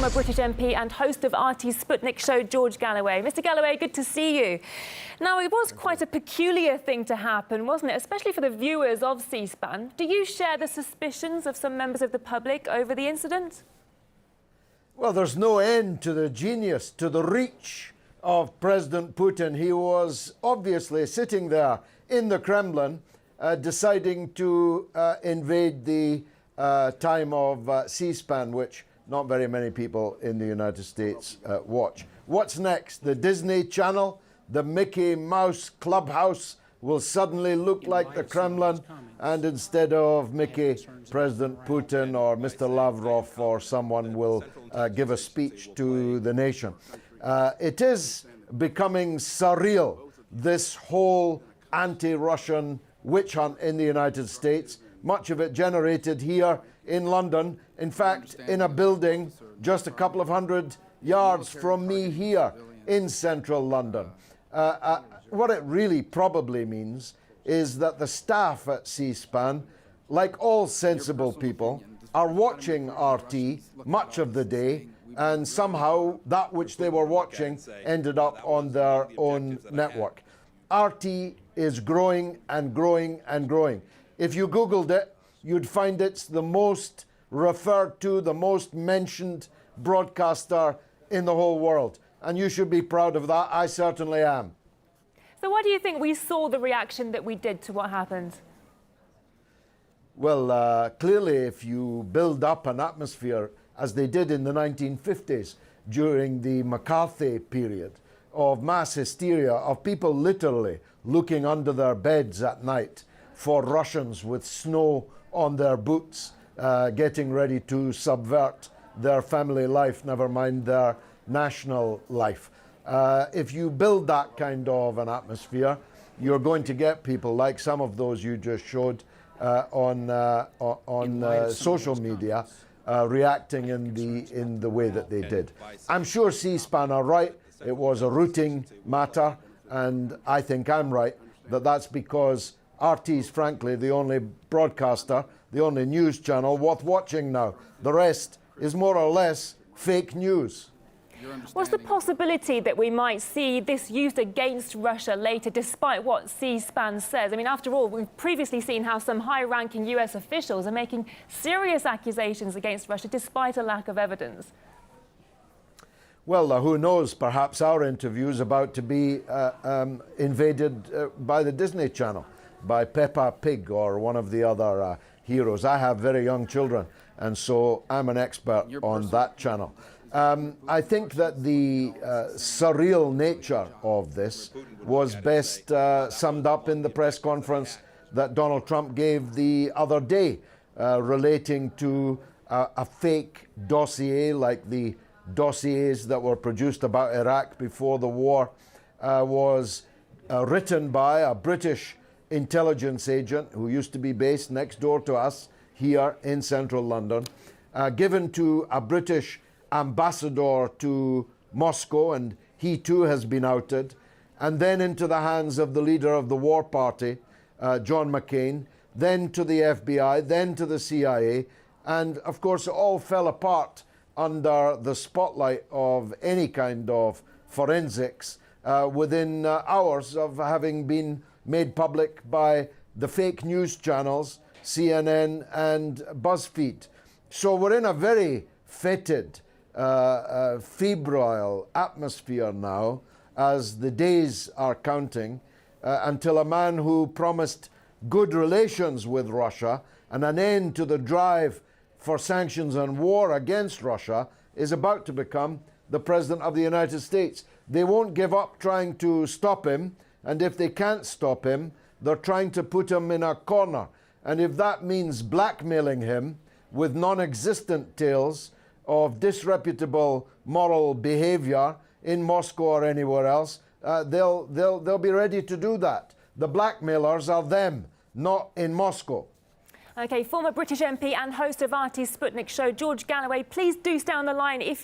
former British MP and host of RT's Sputnik show, George Galloway. Mr. Galloway, good to see you. Now, it was quite a peculiar thing to happen, wasn't it? Especially for the viewers of C-SPAN. Do you share the suspicions of some members of the public over the incident? Well, there's no end to the genius, to the reach of President Putin. He was obviously sitting there in the Kremlin, deciding to invade the time of C-SPAN, which not very many people in the United States watch. What's next? The Disney Channel, the Mickey Mouse Clubhouse will suddenly look like the Kremlin, and instead of Mickey, President Putin or Mr. Lavrov or someone will give a speech to the nation. It is becoming surreal, this whole anti-Russian witch hunt in the United States, much of it generated here in London. In fact, in a building just a couple of hundred yards from me here in central London. What it really probably means is that the staff at C-SPAN, like all sensible people, are watching RT much of the day, and somehow that which they were watching ended up on their own network. RT is growing and growing and growing. If you Googled it, you'd find it's the most referred to, the most mentioned broadcaster in the whole world. And you should be proud of that. I certainly am. So why do you think we saw the reaction that we did to what happened? Well, clearly, if you build up an atmosphere, as they did in the 1950s during the McCarthy period, of mass hysteria, of people literally looking under their beds at night for Russians with snow on their boots, getting ready to subvert their family life, never mind their national life. If you build that kind of an atmosphere, you're going to get people like some of those you just showed on social media reacting in the way that they did. I'm sure C-SPAN are right. It was a routine matter, and I think I'm right that that's because RT is frankly the only broadcaster, the only news channel worth watching now. The rest is more or less fake news. What's the possibility that we might see this used against Russia later, despite what C-SPAN says? I mean, after all, we've previously seen how some high-ranking US officials are making serious accusations against Russia despite a lack of evidence. Well, who knows? Perhaps our interview is about to be invaded by the Disney Channel, by Peppa Pig or one of the other heroes. I have very young children, and so I'm an expert on that channel. I think that the surreal nature of this was best summed up in the press conference that Donald Trump gave the other day, relating to a fake dossier like the dossiers that were produced about Iraq before the war, was written by a British intelligence agent who used to be based next door to us here in central London, given to a British ambassador to Moscow, and he too has been outed, and then into the hands of the leader of the war party, John McCain, then to the FBI, then to the CIA, and of course it all fell apart under the spotlight of any kind of forensics within hours of having been made public by the fake news channels, CNN and BuzzFeed. So we're in a very fetid, febrile atmosphere now, as the days are counting, until a man who promised good relations with Russia and an end to the drive for sanctions and war against Russia is about to become the President of the United States. They won't give up trying to stop him, and if they can't stop him, they're trying to put him in a corner. And if that means blackmailing him with non-existent tales of disreputable moral behavior in Moscow or anywhere else, they'll be ready to do that. The blackmailers are them, not in Moscow. OK, former British MP and host of RT's Sputnik show, George Galloway, please do stay on the line if you